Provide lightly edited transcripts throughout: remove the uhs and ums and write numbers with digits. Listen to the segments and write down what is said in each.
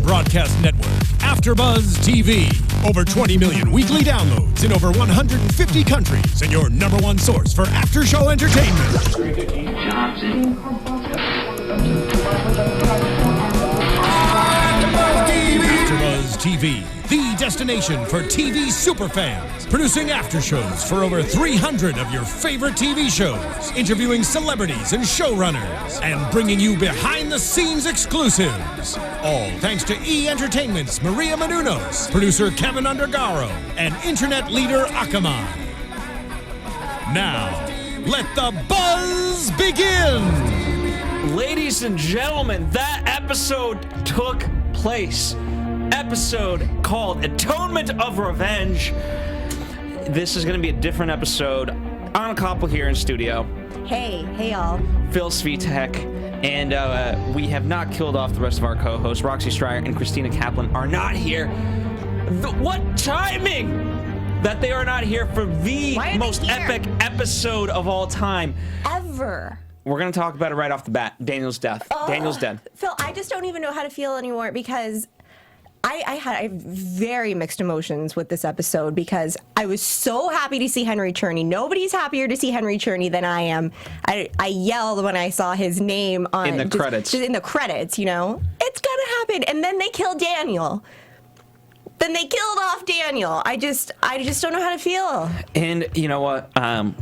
broadcast network, AFTERBUZZ TV. Over 20 million weekly downloads in over 150 countries, and your #1 source for after-show entertainment. AFTERBUZZ TV, the destination for TV superfans. Producing after-shows for over 300 of your favorite TV shows. Interviewing celebrities and showrunners. And bringing you behind-the-scenes exclusives. All thanks to E! Entertainment's Maria Menounos, producer Kevin Undergaro, and internet leader Akamai. Now, let the buzz begin! Ladies and gentlemen, that episode took place. Episode called Atonement of Revenge. This is going to be a different episode. I'm Koppel here in studio. Hey y'all. Phil Svitek. And we have not killed off the rest of our co-hosts. Roxy Stryer and Christina Kaplan are not here. What timing that they are not here for the most epic episode of all time. Ever. We're going to talk about it right off the bat. Daniel's death. Daniel's dead. Phil, I just don't even know how to feel anymore because I had very mixed emotions with this episode because I was so happy to see Henry Czerny. Nobody's happier to see Henry Czerny than I am. I yelled when I saw his name on in the credits. Just in the credits, you know. It's gonna happen. And then they killed Daniel. Then they killed off Daniel. I just don't know how to feel. And you know what?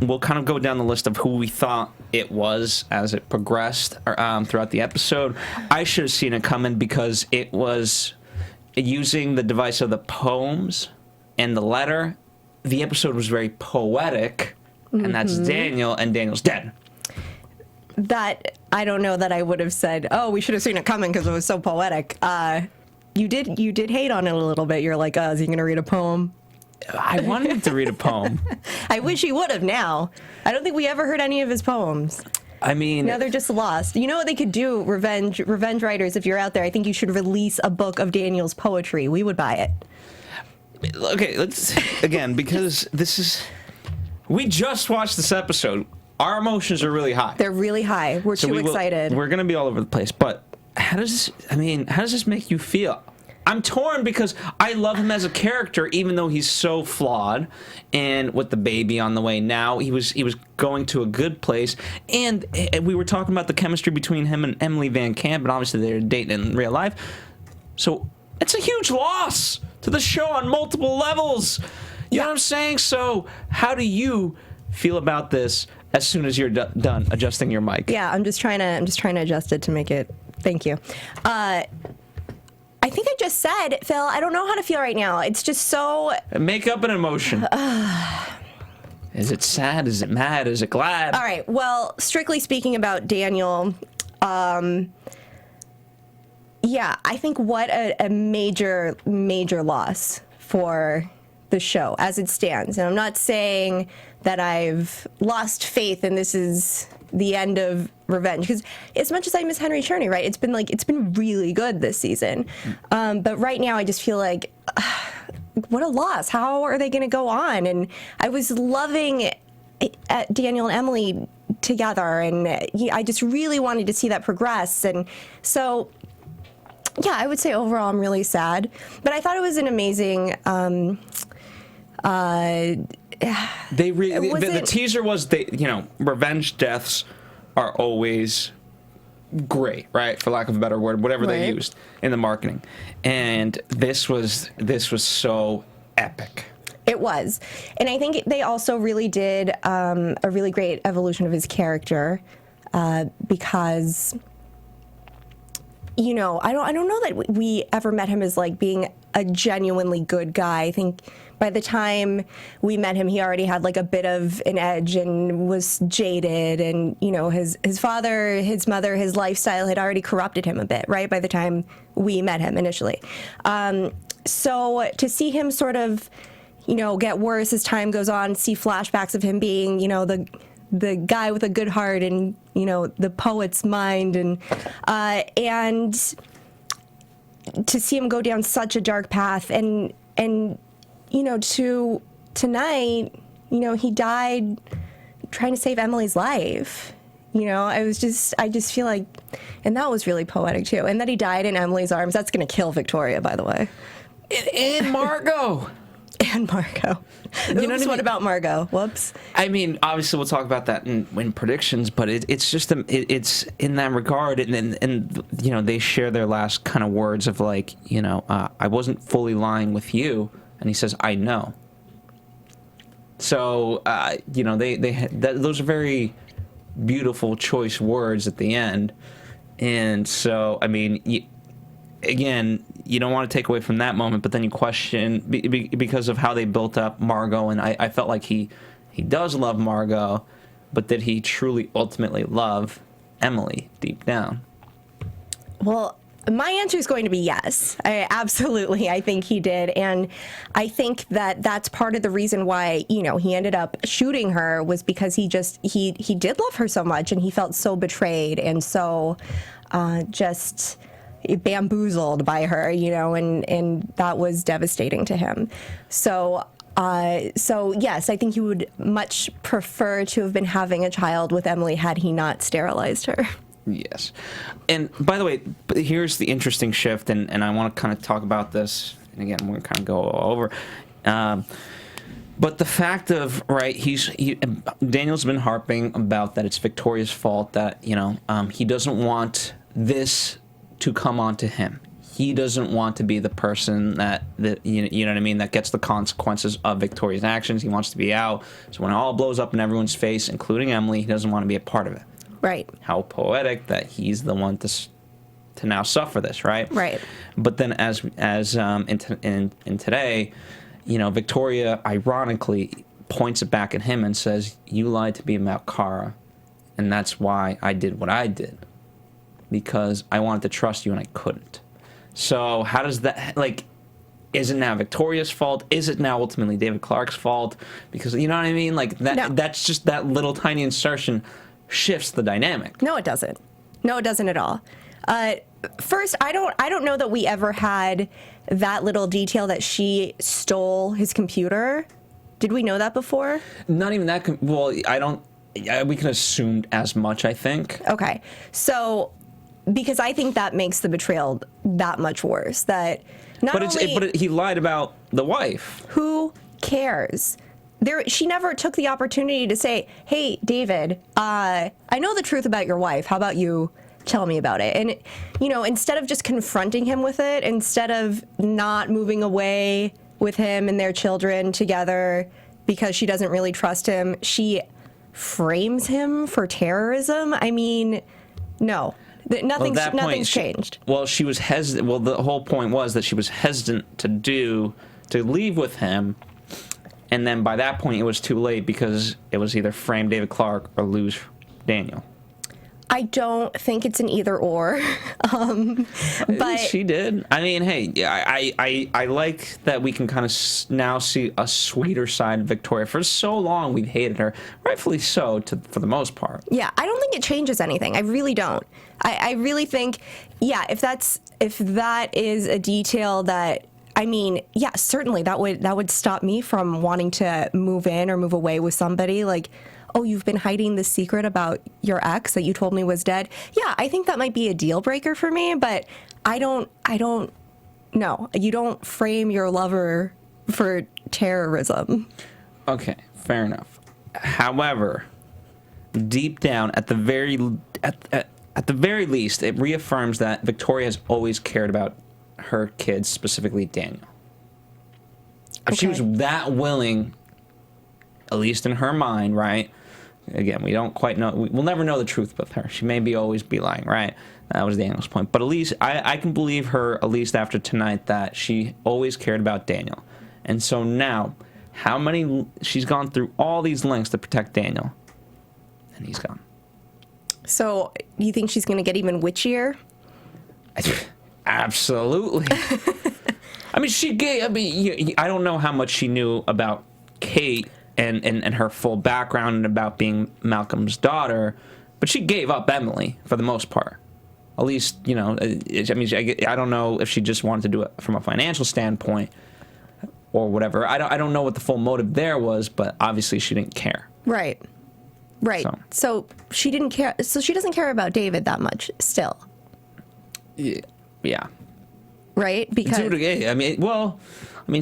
We'll kind of go down the list of who we thought it was as it progressed throughout the episode. I should have seen it coming because it was using the device of the poems and the letter. The episode was very poetic, and that's Daniel, and Daniel's dead. That, I don't know that I would have said, oh, we should have seen it coming because it was so poetic. You did hate on it a little bit. You're like, is he going to read a poem? I wanted him to read a poem. I wish he would have now. I don't think we ever heard any of his poems. I mean... Now they're just lost. You know what they could do, Revenge writers, if you're out there, I think you should release a book of Daniel's poetry. We would buy it. Okay, let's... Again, because this is... We just watched this episode. Our emotions are really high. They're really high. We're too excited. We're going to be all over the place, but how does this make you feel? I'm torn because I love him as a character, even though he's so flawed. And with the baby on the way now, he was going to a good place. And we were talking about the chemistry between him and Emily Van Camp, and obviously they're dating in real life. So it's a huge loss to the show on multiple levels. You know what I'm saying? So how do you feel about this as soon as you're done adjusting your mic? Yeah, I'm just trying to adjust it to make it. Thank you. I think I just said, Phil, I don't know how to feel right now. It's just so... Make up an emotion. Is it sad? Is it mad? Is it glad? All right. Well, strictly speaking about Daniel, yeah, I think what a major loss for the show as it stands. And I'm not saying that I've lost faith and this is the end of Revenge, because as much as I miss Henry Czerny, right, it's been really good this season, but right now I just feel like what a loss. How are they going to go on? And I was loving Daniel and Emily together, and I just really wanted to see that progress. And so yeah, I would say overall I'm really sad, but I thought it was an amazing the teaser was revenge deaths are always great, right? For lack of a better word, whatever they used in the marketing. And this was so epic. It was. And I think they also really did a really great evolution of his character because, you know, I don't know that we ever met him as like being a genuinely good guy. I think by the time we met him, he already had like a bit of an edge and was jaded, and you know, his father, his mother, his lifestyle had already corrupted him a bit, right? By the time we met him initially. So to see him sort of, you know, get worse as time goes on, see flashbacks of him being, you know, the guy with a good heart and, you know, the poet's mind, and to see him go down such a dark path, and you know, tonight, you know, he died trying to save Emily's life. You know, I just feel like, and that was really poetic too. And that he died in Emily's arms, that's going to kill Victoria, by the way. And Margot. And Margot. You know what I mean? What about Margot? Whoops. I mean, obviously, we'll talk about that in predictions, but it's just it's in that regard, and you know, they share their last kind of words of like, you know, I wasn't fully lying with you, and he says, I know. So you know, those are very beautiful, choice words at the end, and so I mean. Again, you don't want to take away from that moment, but then you question because of how they built up Margot, and I felt like he does love Margot, but did he truly ultimately love Emily deep down? Well, my answer is going to be yes. I think he did, and I think that that's part of the reason why, you know, he ended up shooting her, was because he did love her so much, and he felt so betrayed and so just bamboozled by her, you know, and that was devastating to him. So yes, I think he would much prefer to have been having a child with Emily had he not sterilized her. Yes. And by the way, here's the interesting shift, and I want to kind of talk about this, and again, we're going to kind of go over. But the fact of, right, Daniel's been harping about that it's Victoria's fault, that, you know, he doesn't want this to come onto him. He doesn't want to be the person that you know what I mean, that gets the consequences of Victoria's actions. He wants to be out. So when it all blows up in everyone's face, including Emily, he doesn't want to be a part of it. Right. How poetic that he's the one to now suffer this, right? Right. But then as in today, you know, Victoria ironically points it back at him and says, "You lied to me about Kara, and that's why I did what I did. Because I wanted to trust you and I couldn't." So how does that, like, is it now Victoria's fault? Is it now ultimately David Clarke's fault? Because, you know what I mean? Like, that's just that little tiny insertion shifts the dynamic. No, it doesn't. No, it doesn't at all. First, I don't know that we ever had that little detail that she stole his computer. Did we know that before? Not even that. Well, we can assume as much, I think. Okay. So, because I think that makes the betrayal that much worse. That but he lied about the wife. Who cares? She never took the opportunity to say, "Hey, David, I know the truth about your wife. How about you tell me about it?" And, you know, instead of just confronting him with it, instead of not moving away with him and their children together because she doesn't really trust him, she frames him for terrorism. I mean, no. Nothing's changed. She was hesitant. Well, the whole point was that she was hesitant to leave with him, and then by that point it was too late because it was either frame David Clarke or lose Daniel. I don't think it's an either or, but she did. I mean, hey, I like that we can kind of now see a sweeter side of Victoria. For so long, we've hated her, rightfully so, for the most part. Yeah, I don't think it changes anything. I really don't. I really think, yeah, if that is a detail that, I mean, yeah, certainly that would stop me from wanting to move in or move away with somebody. Like, oh, you've been hiding the secret about your ex that you told me was dead. Yeah, I think that might be a deal breaker for me, but I don't know. You don't frame your lover for terrorism. Okay, fair enough. However, deep down, at the very least, it reaffirms that Victoria has always cared about her kids, specifically Daniel. If she was that willing, at least in her mind, right? Again, we don't quite know. We'll never know the truth with her. She may always be lying, right? That was Daniel's point. But at least I can believe her, at least after tonight, that she always cared about Daniel. And so now, she's gone through all these lengths to protect Daniel, and he's gone. So you think she's going to get even witchier? Absolutely. I mean, I don't know how much she knew about Kate and her full background and about being Malcolm's daughter, but she gave up Emily for the most part. At least, you know, I don't know if she just wanted to do it from a financial standpoint or whatever. I don't know what the full motive there was, but obviously she didn't care. Right. Right. So she didn't care. So she doesn't care about David that much still. Yeah. Right? Because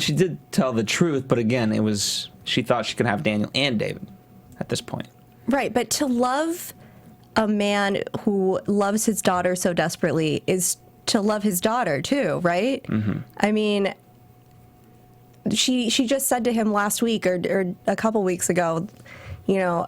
she did tell the truth, but again, she thought she could have Daniel and David at this point. Right, but to love a man who loves his daughter so desperately is to love his daughter too, right? Mm-hmm. I mean, she just said to him last week or a couple weeks ago, you know,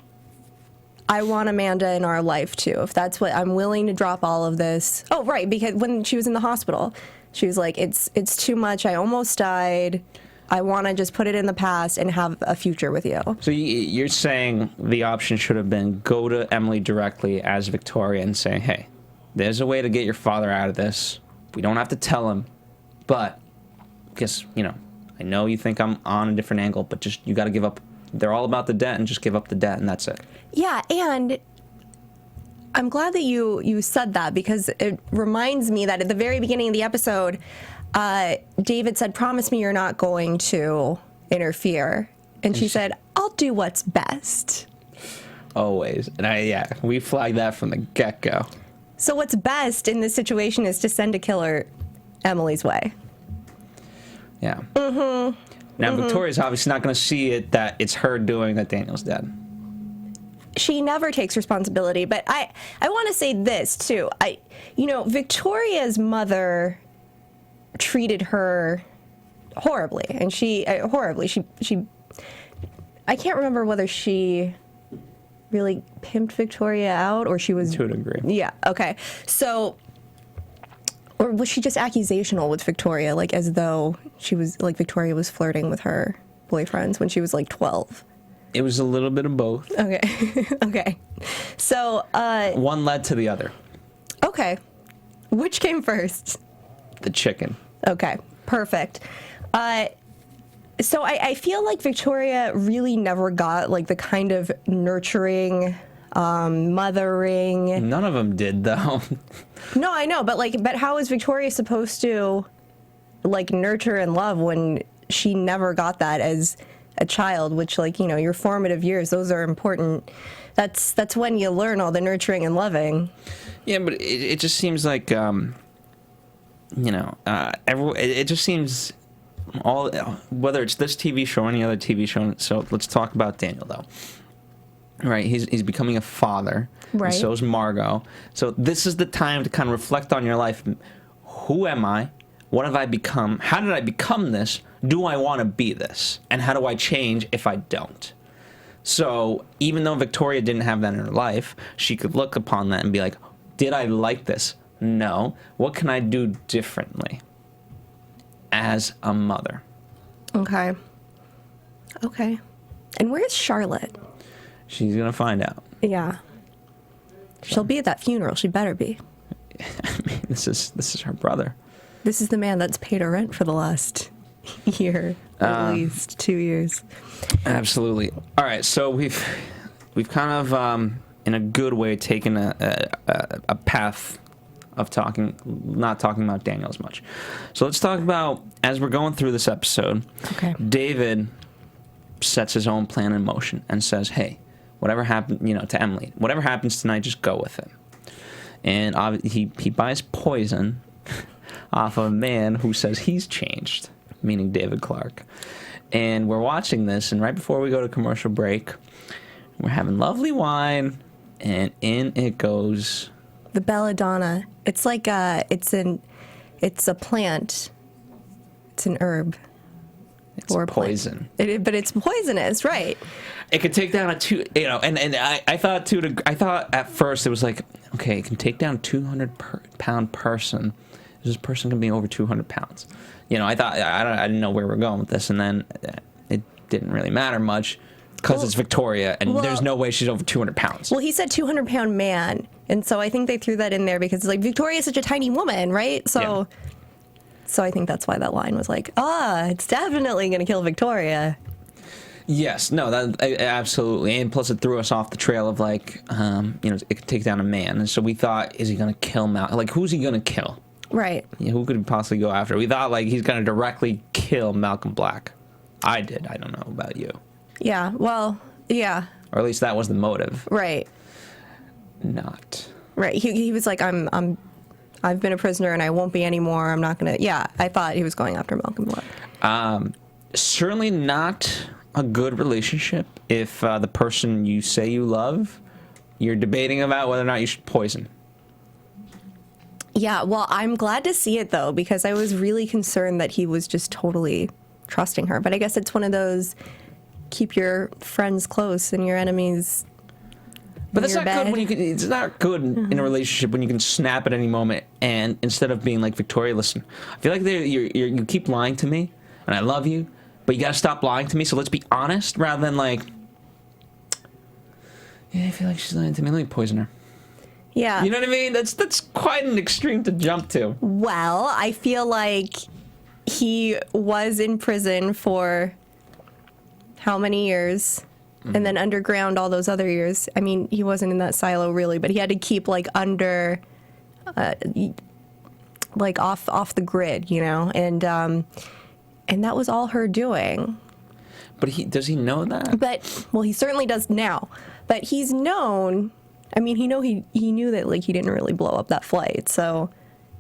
I want Amanda in our life too. If that's what I'm willing to drop all of this. Oh, right, because when she was in the hospital, she was like, it's too much. I almost died. I want to just put it in the past and have a future with you. So you're saying the option should have been go to Emily directly as Victoria and say, hey, there's a way to get your father out of this. We don't have to tell him, but because, you know, I know you think I'm on a different angle, but just you got to give up. They're all about the debt, and just give up the debt, and that's it. Yeah, and I'm glad that you said that, because it reminds me that at the very beginning of the episode, David said, promise me you're not going to interfere. And she said, I'll do what's best. Always. And we flagged that from the get-go. So what's best in this situation is to send a killer Emily's way. Yeah. Mm-hmm. Now, Victoria's obviously not going to see it that it's her doing that Daniel's dead. She never takes responsibility. But I want to say this, too. Victoria's mother treated her horribly, and she I can't remember whether she really pimped Victoria out or she was to a degree. Yeah, okay. So, or was she just accusational with Victoria, like as though she was like Victoria was flirting with her boyfriends when she was like 12? It was a little bit of both. Okay. Okay. So one led to the other. Okay. Which came first? The chicken. Okay, perfect. So I feel like Victoria really never got like the kind of nurturing, mothering. None of them did, though. No, I know, but how is Victoria supposed to like nurture and love when she never got that as a child? Which, like, you know, your formative years, those are important. That's when you learn all the nurturing and loving. Yeah, but it just seems like. It just seems whether it's this TV show or any other TV show. So let's talk about Daniel, though. Right, he's becoming a father. Right. And so is Margot. So this is the time to kind of reflect on your life. Who am I? What have I become? How did I become this? Do I want to be this? And how do I change if I don't? So even though Victoria didn't have that in her life, she could look upon that and be like, did I like this? No. What can I do differently as a mother? Okay. And where's Charlotte? She's going to find out. Yeah. She'll be at that funeral. She better be. I mean, this is her brother. This is the man that's paid her rent for the last year, at least 2 years. Absolutely. All right, so we've kind of, in a good way, taken a path of not talking about Daniel as much. So let's talk about, as we're going through this episode, okay. David sets his own plan in motion and says, hey, whatever happened, to Emily, whatever happens tonight, just go with it. And he buys poison off of a man who says he's changed, meaning David Clark. And we're watching this, and right before we go to commercial break, we're having lovely wine, and in it goes... the belladonna. It's like it's a plant. It's an herb. It's poison. But it's poisonous, right? It could take down and I thought at first it was like, okay, it can take down a 200-pound person. This person can be over 200 pounds. I thought, I didn't know where we're going with this, and then it didn't really matter much because it's Victoria, and there's no way she's over 200 pounds. Well, he said 200-pound man, and so I think they threw that in there because, like, Victoria's such a tiny woman, right? So I think that's why that line was like, it's definitely going to kill Victoria. Yes, no, absolutely, and plus it threw us off the trail of, like, it could take down a man, and so we thought, is he going to kill Malcolm? Like, who's he going to kill? Right. Yeah, who could he possibly go after? We thought, like, he's going to directly kill Malcolm Black. I did. I don't know about you. Yeah, well, yeah. or at least that was the motive. Right. Not. Right. He was like, I've been a prisoner and I won't be anymore. I'm not gonna. Yeah, I thought he was going after milk and blood. Certainly not a good relationship if the person you say you love, you're debating about whether or not you should poison. Yeah, well, I'm glad to see it, though, because I was really concerned that he was just totally trusting her. But I guess it's one of those keep your friends close and your enemies. But that's not good when you can. It's not good in a relationship when you can snap at any moment. And instead of being like, Victoria, listen, I feel like you keep lying to me, and I love you, but you gotta stop lying to me. So let's be honest, rather than like, yeah, I feel like she's lying to me. Let me poison her. Yeah. You know what I mean? That's quite an extreme to jump to. Well, I feel like he was in prison for how many years? And then underground all those other years. I mean, he wasn't in that silo really, but he had to keep like under, like off the grid, you know? And that was all her doing. But does he know that? But, well, he certainly does now. But he's known, I mean, he knew that like he didn't really blow up that flight. So,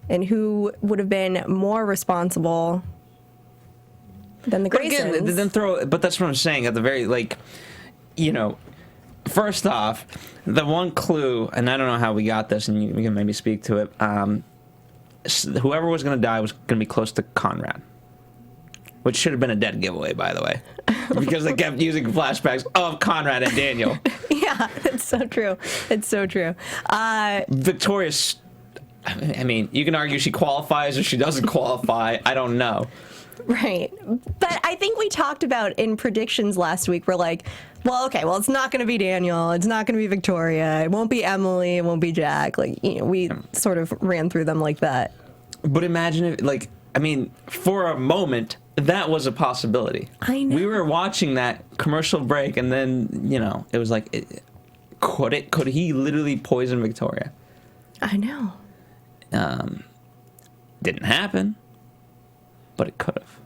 and who would have been more responsible than the Graysons? But again, but that's what I'm saying. At the very, like, you know, first off, the one clue, and I don't know how we got this, and we can maybe speak to it. Whoever was going to die was going to be close to Conrad, which should have been a dead giveaway, by the way, because they kept using flashbacks of Conrad and Daniel. Yeah, it's so true. It's so true. Victoria's, I mean, you can argue she qualifies or she doesn't qualify. I don't know. Right. But I think we talked about in predictions last week, we're like, well, okay, well, it's not going to be Daniel. It's not going to be Victoria. It won't be Emily. It won't be Jack. Like, you know, we sort of ran through them like that. But imagine if, like, I mean, for a moment, that was a possibility. I know. We were watching that commercial break, and then, you know, it was like, could he literally poison Victoria? I know. Didn't happen, but it could have.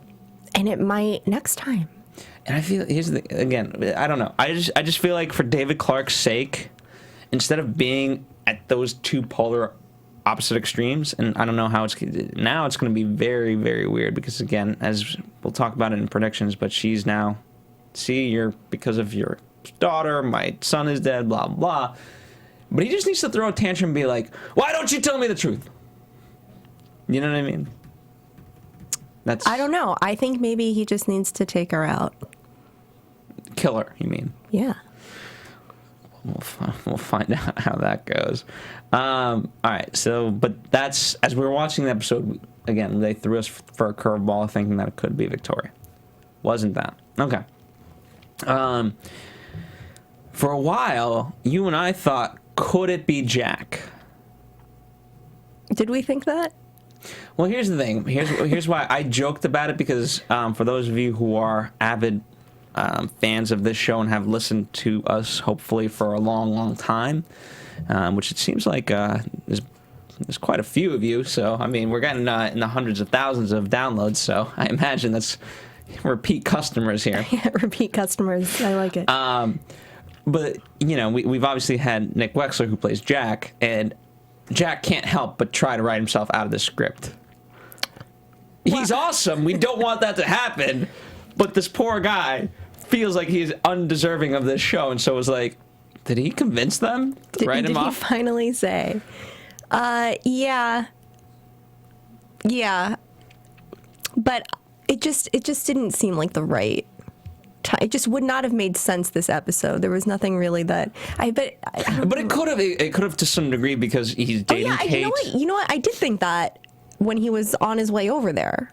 And it might next time. And I feel, again, I don't know. I just feel like for David Clark's sake, instead of being at those two polar opposite extremes, and I don't know how now it's going to be very, very weird because, again, as we'll talk about it in predictions, but she's now, because of your daughter, my son is dead, blah, blah. But he just needs to throw a tantrum and be like, why don't you tell me the truth? You know what I mean? I don't know. I think maybe he just needs to take her out. Kill her, you mean? Yeah. We'll find out how that goes. All right, so, but that's, as we were watching the episode, again, they threw us for a curveball thinking that it could be Victoria. Wasn't that. Okay. For a while, you and I thought, could it be Jack? Did we think that? Well, here's the thing. Here's why I joked about it, because for those of you who are avid fans of this show and have listened to us, hopefully, for a long, long time, which it seems like there's quite a few of you. So, I mean, we're getting in the hundreds of thousands of downloads, so I imagine that's repeat customers here. Yeah, repeat customers. I like it. But, you know, we've obviously had Nick Wexler, who plays Jack, and Jack can't help but try to write himself out of the script. He's awesome. We don't want that to happen. But this poor guy feels like he's undeserving of this show. And so it was like, did he convince them to write him off? Did he finally say? Yeah. Yeah. But it just didn't seem like the right time. It just would not have made sense this episode. There was nothing really that But it could have. It could have to some degree because he's dating Kate. You know what? I did think that when he was on his way over there.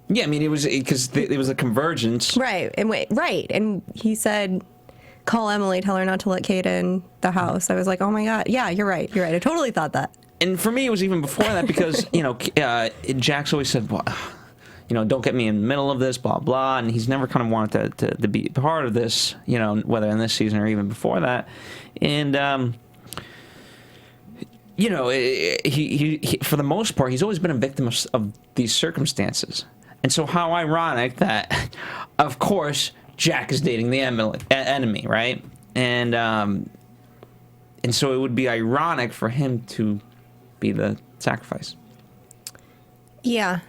Yeah, I mean, it was because it was a convergence. Right. And he said, call Emily, tell her not to let Kate in the house. I was like, oh my God. Yeah, you're right. I totally thought that. And for me, it was even before that because, you know, Jack's always said, well, you know, don't get me in the middle of this, blah, blah. And he's never kind of wanted to be part of this, you know, whether in this season or even before that. And, you know, he for the most part, he's always been a victim of these circumstances. And so how ironic that, of course, Jack is dating the enemy, right? And so it would be ironic for him to be the sacrifice. Yeah,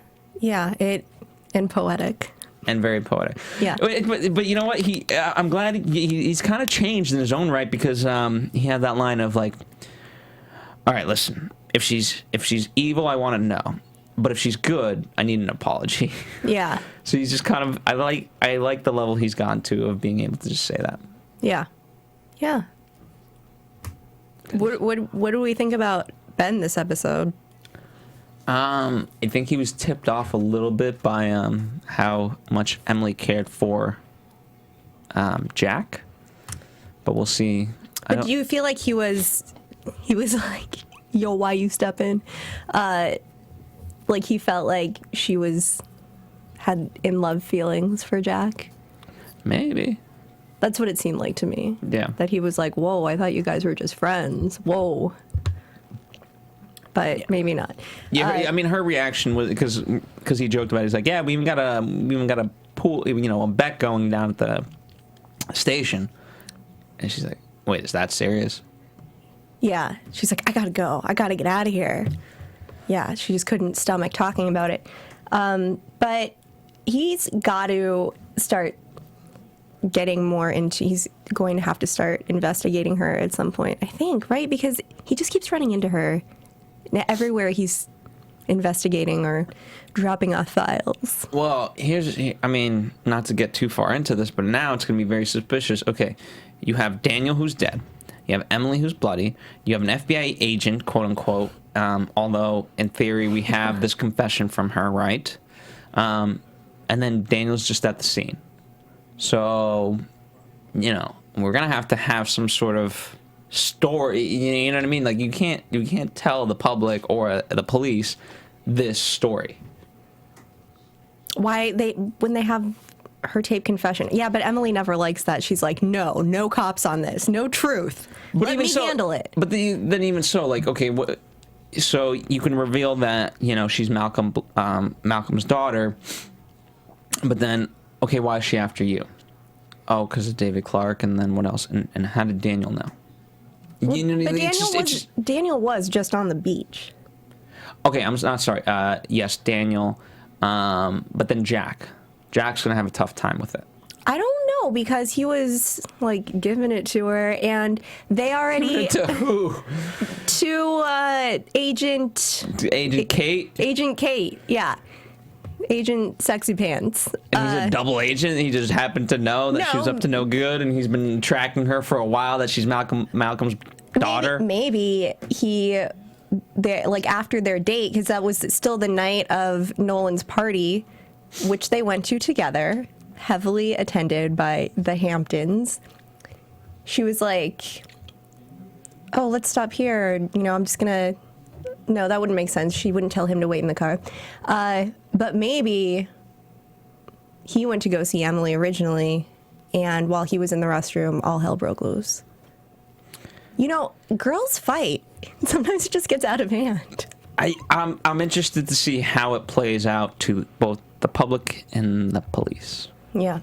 and poetic. And very poetic. Yeah. But you know what? I'm glad he's kind of changed in his own right, because he had that line of like, all right, listen, if she's evil, I want to know. But if she's good, I need an apology. Yeah. So he's just kind of, I like the level he's gone to of being able to just say that. Yeah. Yeah. What do we think about Ben this episode? I think he was tipped off a little bit by how much Emily cared for Jack, but we'll see. But do you feel like he was like, yo, why you stepping? Like he felt like she had in love feelings for Jack? Maybe. That's what it seemed like to me. Yeah. That he was like, whoa, I thought you guys were just friends. Whoa. But maybe not. Yeah, I mean, her reaction was because he joked about it. He's like, yeah, we even got a pool, a bet going down at the station. And she's like, wait, is that serious? Yeah. She's like, I gotta go. I gotta get out of here. Yeah, she just couldn't stomach talking about it. But he's got to start getting more into, he's going to have to start investigating her at some point, I think, right? Because he just keeps running into her everywhere he's investigating or dropping off files. Well, I mean, not to get too far into this, but now it's going to be very suspicious. Okay, you have Daniel who's dead. You have Emily who's bloody. You have an FBI agent, quote unquote, although in theory we have this confession from her, right? And then Daniel's just at the scene. So, we're going to have some sort of story, you know what I mean? Like you can't tell the public or the police this story. When they have her tape confession. Yeah, but Emily never likes that. She's like, no cops on this, no truth. Let me handle it. But then even so, like, okay, so you can reveal that she's Malcolm's daughter, but then okay, why is she after you? Oh, because of David Clark, and then what else? And how did Daniel know? Well, but Daniel was just on the beach. Okay, I'm not sorry. Yes, Daniel. But then Jack's gonna have a tough time with it. I don't know, because he was like giving it to her, and they already to who? To Agent Kate. Agent Kate, yeah. Agent Sexy Pants. And he's a double agent. He just happened to know that she was up to no good, and he's been tracking her for a while. That she's Malcolm's daughter. Maybe like after their date, because that was still the night of Nolan's party, which they went to together, heavily attended by the Hamptons. She was like, "Oh, let's stop here. I'm just gonna." No, that wouldn't make sense. She wouldn't tell him to wait in the car. But maybe he went to go see Emily originally, and while he was in the restroom, all hell broke loose. Girls fight. Sometimes it just gets out of hand. I'm interested to see how it plays out to both the public and the police. Yeah.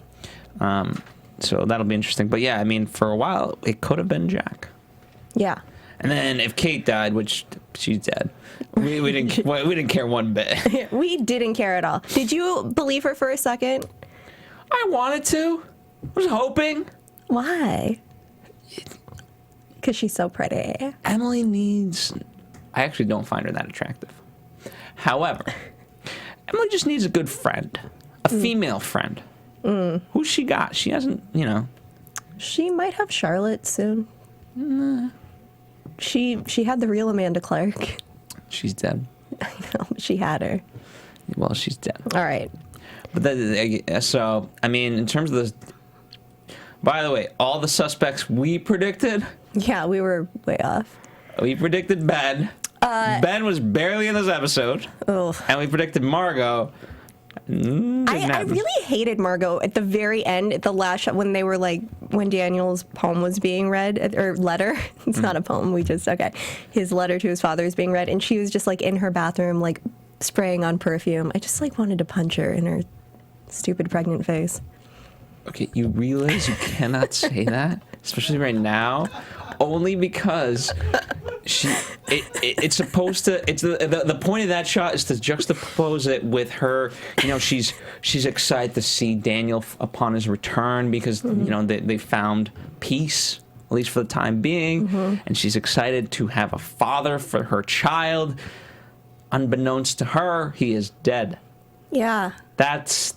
So that'll be interesting. But yeah, I mean, for a while, it could have been Jack. Yeah. And then if Kate died, which she's dead, we didn't care one bit. We didn't care at all. Did you believe her for a second? I wanted to. I was hoping. Why? Because she's so pretty. Emily needs... I actually don't find her that attractive. However, Emily just needs a good friend. A female friend. Who's she got? She hasn't, She might have Charlotte soon. She had the real Amanda Clark. She's dead. I know, she had her. Well, she's dead. All right. But so, I mean, in terms of this... By the way, all the suspects we predicted... Yeah, we were way off. We predicted Ben. Ben was barely in this episode. Ugh. And we predicted Margot. I really hated Margot at the very end, at the last shot, when they were like, when Daniel's poem was being read, or letter. It's not a poem, his letter to his father is being read, and she was just like in her bathroom, like spraying on perfume. I just like wanted to punch her in her stupid pregnant face. Okay, you realize you cannot say that, especially right now, only because it's supposed to. It's the point of that shot is to juxtapose it with her. You know, she's excited to see Daniel upon his return because you know they found peace, at least for the time being, and she's excited to have a father for her child. Unbeknownst to her, he is dead. Yeah. That's.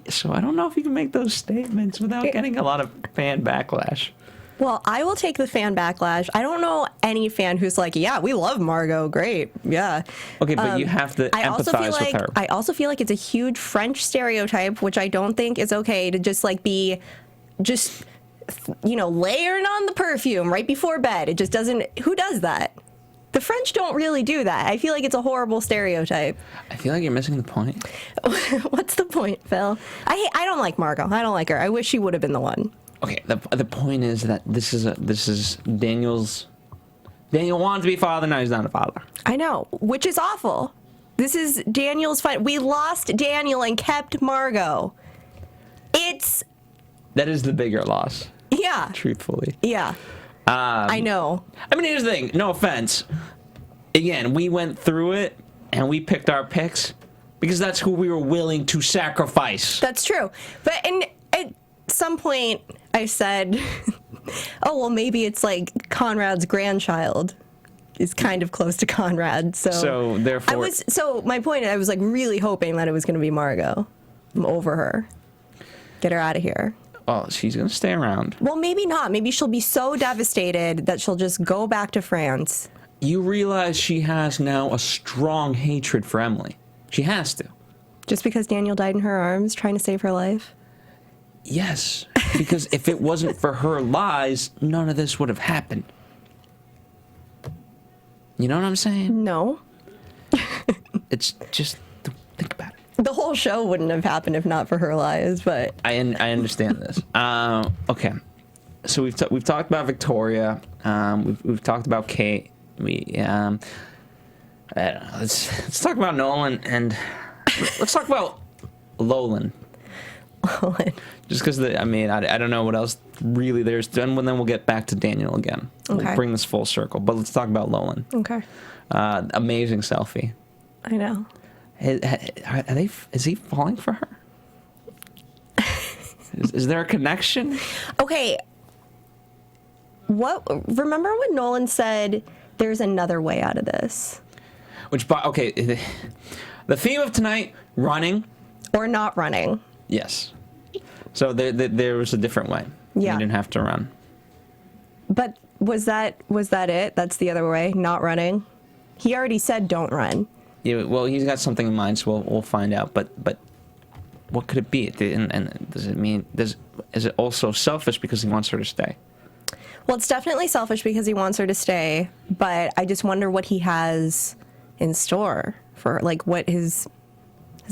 So I don't know if you can make those statements without getting a lot of fan backlash. Well, I will take the fan backlash. I don't know any fan who's like, yeah, we love Margot. Great. Yeah. Okay, but you have to empathize with her. I also feel like it's a huge French stereotype, which I don't think is okay to just like be just, you know, layering on the perfume right before bed. It just doesn't. Who does that? The French don't really do that. I feel like it's a horrible stereotype. I feel like you're missing the point. What's the point, Phil? I don't like Margot. I don't like her. I wish she would have been the one. Okay, the point is that this is Daniel's. Daniel wanted to be a father, now he's not a father. I know, which is awful. This is Daniel's fight. We lost Daniel and kept Margot. That is the bigger loss. Yeah. Truthfully. Yeah. I know. I mean, here's the thing. No offense. Again, we went through it and we picked our picks because that's who we were willing to sacrifice. That's true. But at some point, I said, "Oh well, maybe it's like Conrad's grandchild is kind of close to Conrad." So therefore, my point. I was like really hoping that it was going to be Margot. I'm over her. Get her out of here. Oh, she's going to stay around. Well, maybe not. Maybe she'll be so devastated that she'll just go back to France. You realize she has now a strong hatred for Emily. She has to. Just because Daniel died in her arms trying to save her life? Yes. Because if it wasn't for her lies, none of this would have happened. You know what I'm saying? No. It's just, think about it. The whole show wouldn't have happened if not for her lies, but I understand this. Okay, so we've talked about Victoria. We've talked about Kate. I don't know. Let's talk about Nolan and let's talk about Lolan. Just because I don't know what else really there's done. Then we'll get back to Daniel again. Okay. We'll bring this full circle. But let's talk about Lolan. Okay. Amazing selfie. I know. Is he falling for her? Is there a connection? Okay. Remember when Nolan said there's another way out of this? Okay, the theme of tonight, running. Or not running. Yes. So there was a different way. Yeah. You didn't have to run. But was that it? That's the other way, not running? He already said don't run. Yeah, well, he's got something in mind, so we'll find out. But what could it be? And does it mean is it also selfish because he wants her to stay? Well, it's definitely selfish because he wants her to stay. But I just wonder what he has in store for her, like what his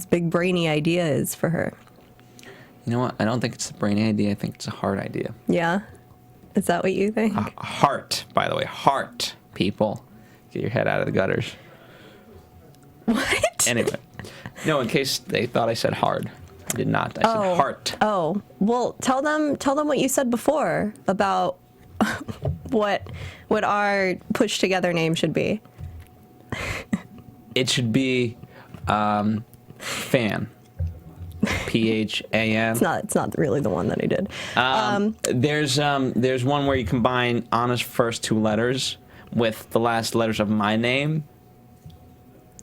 big brainy idea is for her. You know what? I don't think it's a brainy idea. I think it's a hard idea. Yeah, is that what you think? Heart, by the way, heart. People, get your head out of the gutters. What? Anyway, no, in case they thought I said hard. I did not. I said heart. Oh, well, tell them what you said before about what our push together name should be. It should be Fan. PHAN. It's not really the one that I did. There's one where you combine Anna's first two letters with the last letters of my name.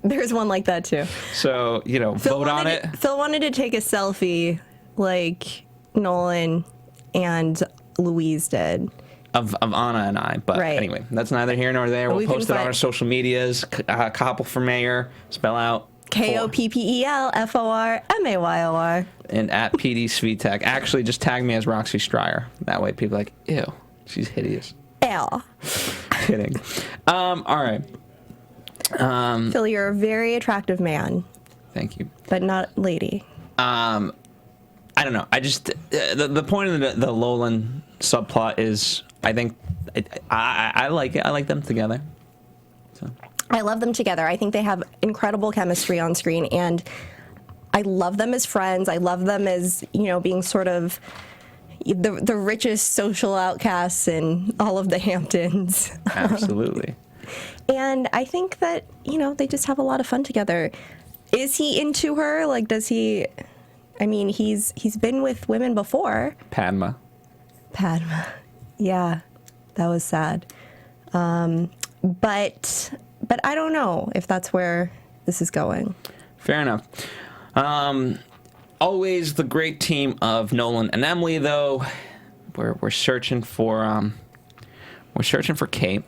There's one like that too. So, vote on it. Phil wanted to take a selfie like Nolan and Louise did. Of Anna and I. But anyway, that's neither here nor there. We'll post it on our social medias. Koppel for mayor. Spell out KOPPELFORMAYOR. And at PD Svitek. Actually, just tag me as Roxy Stryer. That way people are like, ew, she's hideous. Ew. Kidding. All right. Phil, you're a very attractive man. Thank you. But not lady. I don't know. I just the point of the Lolan subplot is I think I like it. I like them together. So. I love them together. I think they have incredible chemistry on screen, and I love them as friends. I love them as, being sort of the richest social outcasts in all of the Hamptons. Absolutely. And I think that, they just have a lot of fun together. Is he into her? Like, does he... I mean, he's been with women before. Padma. Yeah, that was sad. But I don't know if that's where this is going. Fair enough. Always the great team of Nolan and Emily, though. We're searching for Kate.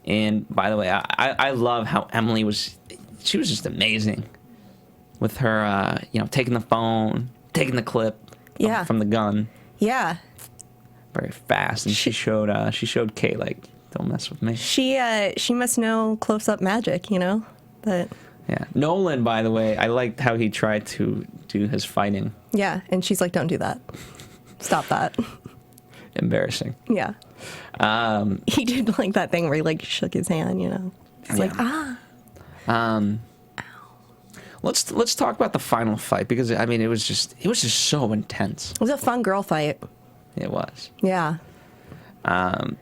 And by the way, I love how Emily was. She was just amazing with her, taking the phone, taking the clip from the gun. Yeah. Very fast, and she showed Kate, like, don't mess with me. She must know close-up magic, but yeah. Nolan, by the way, I liked how he tried to do his fighting. Yeah, and she's like, don't do that. Stop that. Embarrassing. Yeah. He did like that thing where he like shook his hand, It's like, Let's talk about the final fight, because I mean it was just so intense. It was a fun girl fight. It was. Yeah. And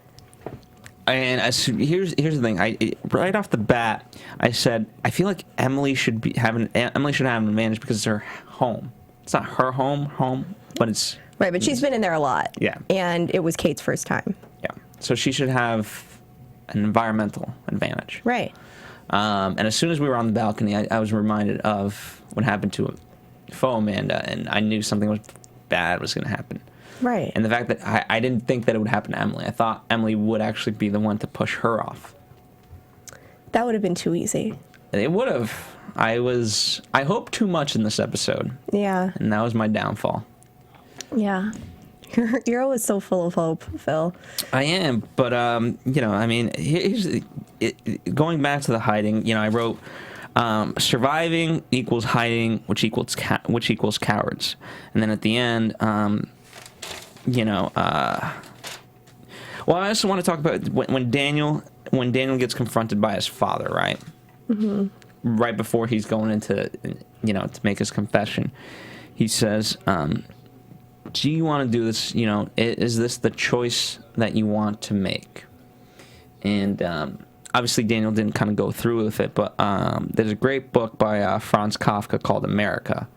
here's the thing. Right off the bat, I said I feel like Emily should have an advantage because it's her home. It's not her home, but it's right. But she's been in there a lot. Yeah. And it was Kate's first time. Yeah. So she should have an environmental advantage. Right. And as soon as we were on the balcony, I was reminded of what happened to Amanda, and I knew something bad was going to happen. Right. And the fact that I didn't think that it would happen to Emily. I thought Emily would actually be the one to push her off. That would have been too easy. It would have. I hoped too much in this episode. Yeah. And that was my downfall. Yeah. You're always so full of hope, Phil. I am, but I mean, going back to the hiding, I wrote surviving equals hiding, which equals cowards, and then at the end, well, I also want to talk about when Daniel gets confronted by his father, right? Mm-hmm. Right before he's going into, to make his confession, he says, do you want to do this? Is this the choice that you want to make? And obviously Daniel didn't kind of go through with it, but there's a great book by Franz Kafka called America.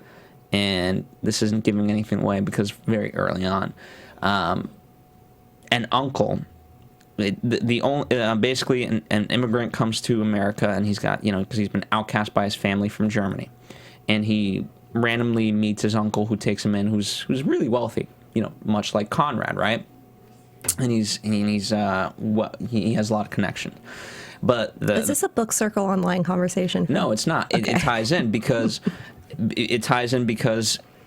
And this isn't giving anything away because very early on, an uncle, basically an immigrant comes to America, and he's got, because he's been outcast by his family from Germany, and he randomly meets his uncle who takes him in, who's really wealthy, much like Conrad, right? And he has a lot of connection. But is this a book circle online conversation? No, it's not. Okay. It ties in because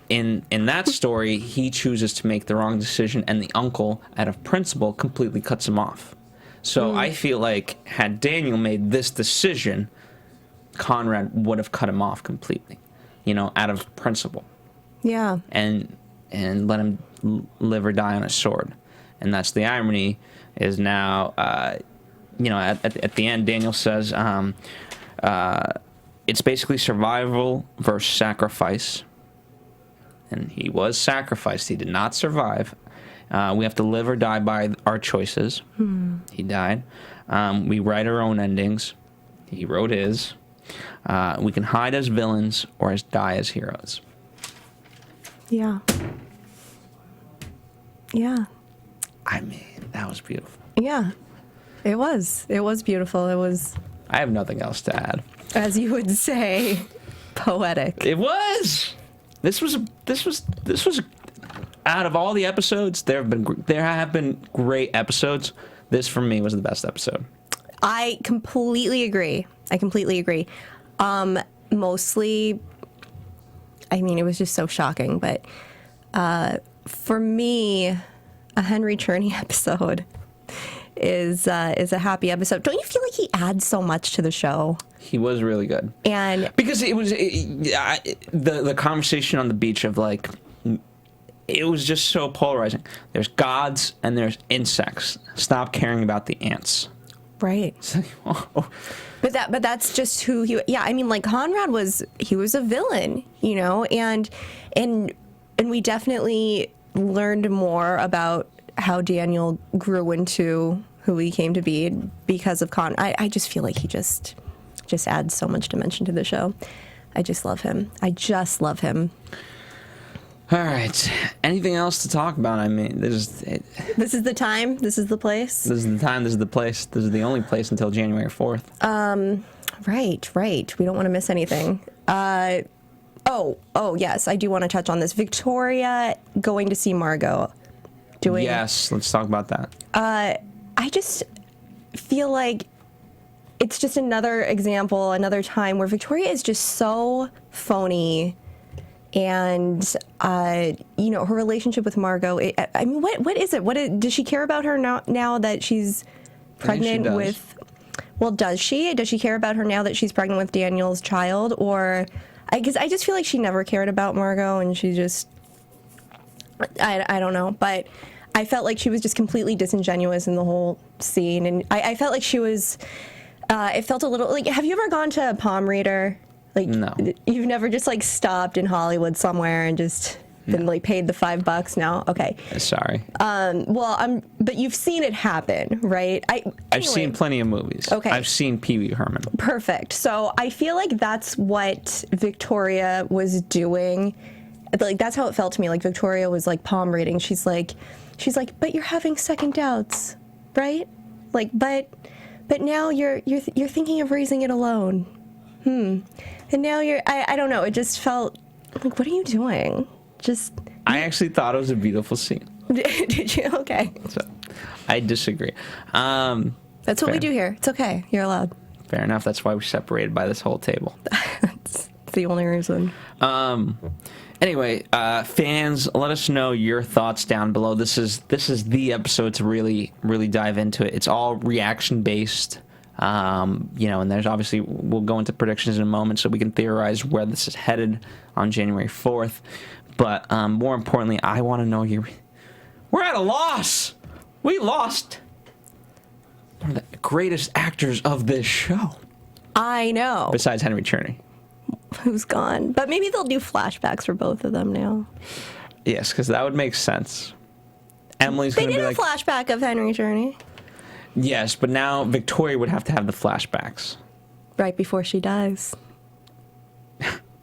in that story he chooses to make the wrong decision, and the uncle, out of principle, completely cuts him off. So I feel like had Daniel made this decision, Conrad would have cut him off completely. Out of principle. Yeah. And let him live or die on a sword. And that's the irony, is now, at the end, Daniel says, it's basically survival versus sacrifice. And he was sacrificed. He did not survive. We have to live or die by our choices. He died. We write our own endings. He wrote his. We can hide as villains or die as heroes. Yeah. Yeah. I mean, that was beautiful. Yeah. It was. It was beautiful. It was... I have nothing else to add. As you would say, poetic. It was. This was out of all the episodes, there have been great episodes. This, for me, was the best episode. I completely agree. Mostly, I mean, it was just so shocking, but for me, a Henry Czerny episode is a happy episode. Don't you feel like he adds so much to the show? He was really good. And because it was the conversation on the beach of like, it was just so polarizing. There's gods and there's insects. Stop caring about the ants. Right. It's like, whoa. But that's just who he. Yeah, I mean, like Conrad was a villain, you know, and we definitely learned more about how Daniel grew into who he came to be because of I just feel like he just adds so much dimension to the show. I just love him. All right. Anything else to talk about? I mean, this is the time. This is the place. This is the time. This is the place. This is the only place until January 4th. Right. We don't want to miss anything. Oh, yes. I do want to touch on this. Victoria going to see Margot. Yes. Let's talk about that. I just feel like it's just another example, another time where Victoria is just so phony. And, you know, her relationship with Margot, I mean, what is it? Does she care about her now that she's pregnant with... Well, does she? Does she care about her now that she's pregnant with Daniel's child? Or... Because I just feel like she never cared about Margot, and she just... I don't know, but I felt like she was just completely disingenuous in the whole scene. And I felt like she was... it felt a little... Like, have you ever gone to a palm reader? Like, no. You've never just, like, stopped in Hollywood somewhere and just been, like, paid the $5? No? Okay. Sorry. But you've seen it happen, right? I've seen plenty of movies. Okay. I've seen Pee Wee Herman. Perfect. So I feel like that's what Victoria was doing. Like, that's how it felt to me. Like, Victoria was, like, palm reading. She's like, but you're having second doubts, right? Like, but now you're thinking of raising it alone. And now I don't know, it just felt like, what are you doing? I actually thought it was a beautiful scene. Did you? Okay. So, I disagree. That's what we do here. It's okay. You're allowed. Fair enough. That's why we're separated by this whole table. That's the only reason. Anyway, fans, let us know your thoughts down below. This is the episode to really dive into it. It's all reaction based. You know, and there's obviously, we'll go into predictions in a moment so we can theorize where this is headed on January 4th. But more importantly, I want to know we're at a loss. We lost one of the greatest actors of this show. I know. Besides Henry Czerny. Who's gone. But maybe they'll do flashbacks for both of them now. Yes, because that would make sense. Emily's going to be like... They did a flashback of Henry Czerny. Yes, but now Victoria would have to have the flashbacks. Right before she dies.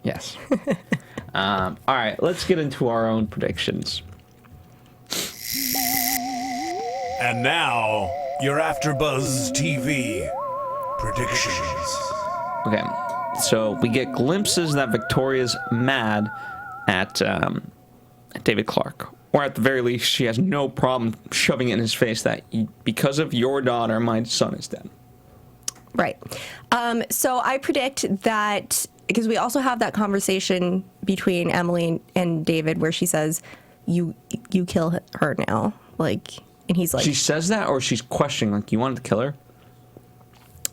Yes. All right, let's get into our own predictions. And now, your AFTERBUZZ TV predictions. Okay, so we get glimpses that Victoria's mad at David Clark. Or at the very least, she has no problem shoving it in his face that because of your daughter, my son is dead. Right. So I predict that, because we also have that conversation between Emily and David where she says, you kill her now. Like, and he's like... She says that, or she's questioning, like, you wanted to kill her?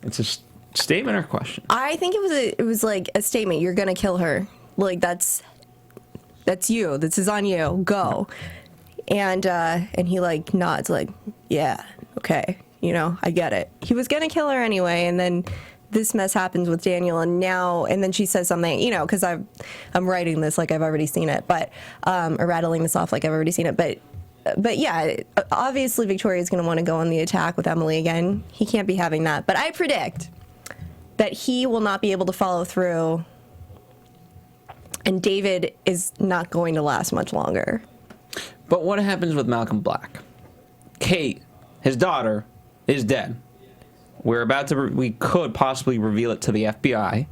It's a statement or a question? I think it was like a statement. You're going to kill her. Like, that's you. This is on you. Go. And he like nods like, yeah, okay. You know, I get it. He was going to kill her anyway. And then this mess happens with Daniel. And then she says something, you know, because I'm writing this like I've already seen it, but, or rattling this off like I've already seen it. But yeah, obviously Victoria's going to want to go on the attack with Emily again. He can't be having that. But I predict that he will not be able to follow through. And David is not going to last much longer. But what happens with Malcolm Black? Kate, his daughter, is dead. We could possibly reveal it to the FBI,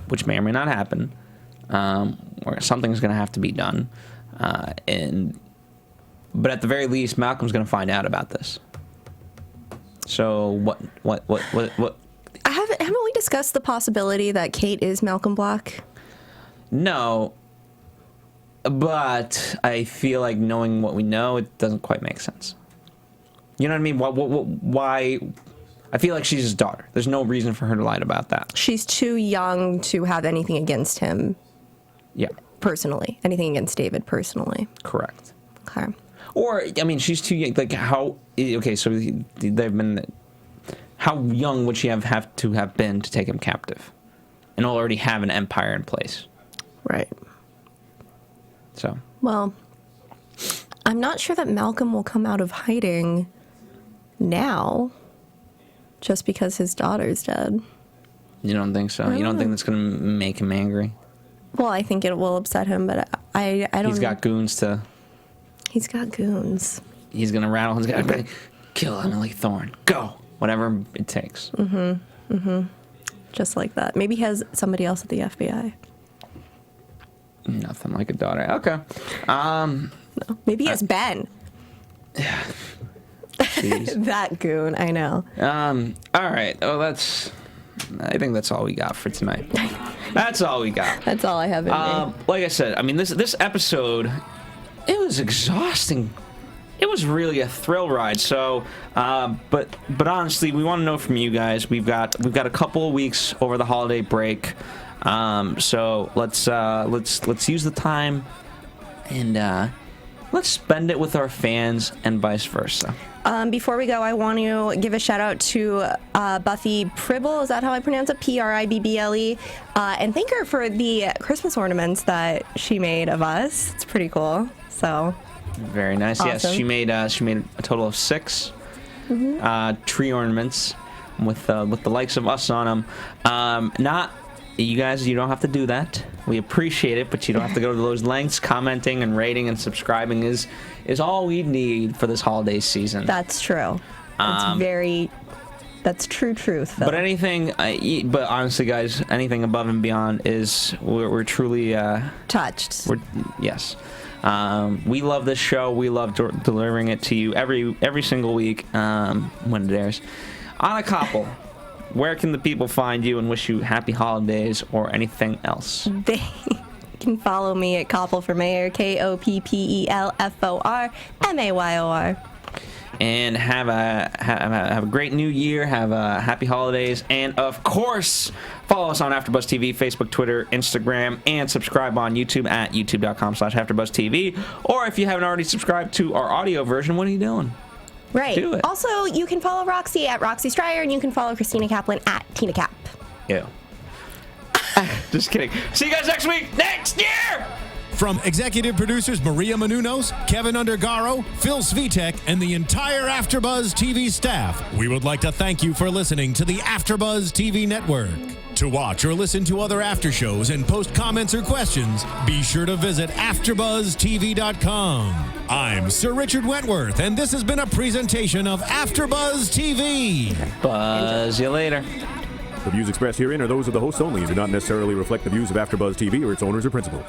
which may or may not happen, or something's going to have to be done. But at the very least, Malcolm's going to find out about this. So what? Haven't we discussed the possibility that Kate is Malcolm Black? No, but I feel like knowing what we know, it doesn't quite make sense. You know what I mean? Why? I feel like she's his daughter. There's no reason for her to lie about that. She's too young to have anything against him. Yeah. Personally. Anything against David personally. Correct. Okay. Or, I mean, she's too young. Like, how... Okay, so they've been... how young would she have to have been to take him captive and already have an empire in place? Right. So. Well, I'm not sure that Malcolm will come out of hiding now just because his daughter's dead. You don't think so? You don't think that's going to make him angry? Well, I think it will upset him, but I don't... He's got goons to... He's got goons. He's going to rattle. He's going to kill Emily Thorne. Go! Whatever it takes. Mm-hmm. Mm-hmm. Just like that. Maybe he has somebody else at the FBI. Nothing like a daughter. Okay. No. Maybe he has Ben. Yeah. That goon, I know. All right. Oh, I think that's all we got for tonight. That's all we got. That's all I have in me. Like I said, I mean, this episode, it was exhausting. It was really a thrill ride. So, but honestly, we want to know from you guys. We've got a couple of weeks over the holiday break. So let's use the time and let's spend it with our fans and vice versa. Before we go, I want to give a shout out to Buffy Pribble. Is that how I pronounce it? Pribble. And thank her for the Christmas ornaments that she made of us. It's pretty cool. So very nice. Awesome. Yes, she made a total of 6 tree ornaments with the likes of us on them. Not you guys. You don't have to do that. We appreciate it, but you don't have to go to those lengths. Commenting and rating and subscribing is all we need for this holiday season. That's true. That's true truth. Phil. But but honestly, guys, anything above and beyond is we're truly touched. Yes. We love this show. We love delivering it to you every single week when it airs. Anna Koppel, where can the people find you and wish you happy holidays or anything else? They can follow me at Koppel for Mayor, KOPPELFORMAYOR. And have a great new year. Have a happy holidays, and of course, follow us on AfterBuzz TV, Facebook, Twitter, Instagram, and subscribe on YouTube at youtube.com/AfterBuzzTV. Or if you haven't already subscribed to our audio version, what are you doing? Right. Do it. Also, you can follow Roxy at Roxy Stryer, and you can follow Christina Kaplan at Tina Cap. Yeah. Just kidding. See you guys next week. Next year. From executive producers Maria Menounos, Kevin Undergaro, Phil Svitek, and the entire AfterBuzz TV staff, we would like to thank you for listening to the AfterBuzz TV network. To watch or listen to other after shows and post comments or questions, be sure to visit AfterBuzzTV.com. I'm Sir Richard Wentworth, and this has been a presentation of AfterBuzz TV. Buzz you later. The views expressed herein are those of the hosts only and do not necessarily reflect the views of AfterBuzz TV or its owners or principals.